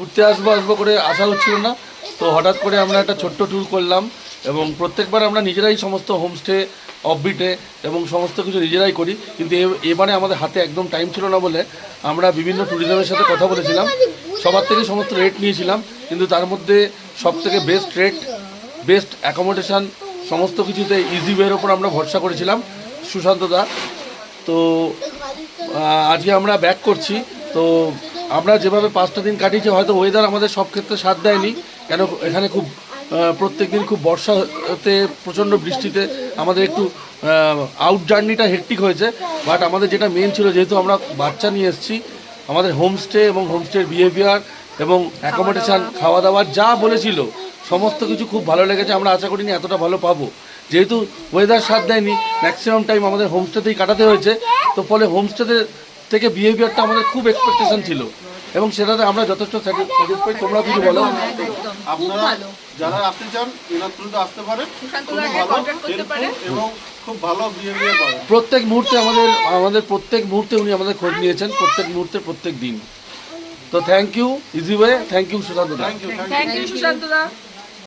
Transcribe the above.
ঘুরতে আসবো করে আসা হচ্ছিল না, তো হঠাৎ করে আমরা একটা ছোট্ট ট্যুর করলাম এবং প্রত্যেকবার আমরা নিজেরাই সমস্ত হোমস্টে অফবিটে এবং সমস্ত কিছু নিজেরাই করি, কিন্তু এবারে আমাদের হাতে একদম টাইম ছিল না বলে আমরা বিভিন্ন ট্যুরিজমের সাথে কথা বলেছিলাম, সবার থেকে সমস্ত রেট নিয়েছিলাম, কিন্তু তার মধ্যে সব থেকে বেস্ট রেট, বেস্ট অ্যাকোমোডেশান, সমস্ত কিছুতে ইজি ওয়ের ওপর আমরা ভরসা করেছিলাম সুশান্ত দা। তো আজকে আমরা ব্যাক করছি। তো আমরা যেভাবে 5টা দিন কাটিয়েছি, হয়তো ওয়েদার আমাদের সব ক্ষেত্রে সাথ দেয়নি, কেন এখানে খুব প্রত্যেক দিন খুব বর্ষাতে প্রচণ্ড বৃষ্টিতে আমাদের একটু আউট জার্নিটা হেক্টিক হয়েছে। বাট আমাদের যেটা মেন ছিল, যেহেতু আমরা বাচ্চা নিয়ে এসেছি, আমাদের হোমস্টে এবং হোমস্টের বিহেভিয়ার এবং অ্যাকোমোডেশান, খাওয়া দাওয়ার যা বলেছিল সমস্ত কিছু খুব ভালো লেগেছে। আমরা আশা করিনি এতটা ভালো পাবো, যেহেতু ওয়েদার সাথ দেয়নি, ম্যাক্সিমাম টাইম আমাদের হোমস্টেতেই কাটাতে হয়েছে। তো ফলে হোমস্টেতে থেকে বিহেভিয়ারটা আমাদের খুব এক্সপেকটেশন ছিল এবং সেটাতে আমরা যথেষ্ট স্যাটিসফাইড। তোমরা কিছু বলো? আপনারা যারা আসতে চান এনার থ্রুতে আসতে পারেন, এবং খুব ভালো বিহেভিয়ার পাবেন প্রত্যেক মুহূর্তে। আমাদের প্রত্যেক মুহূর্তে উনি আমাদের খোঁজ নিয়েছেন, প্রত্যেক মুহূর্তে, প্রত্যেক দিন। তো thank you easy way, thank you Sushant দা। Thank you Sushant the.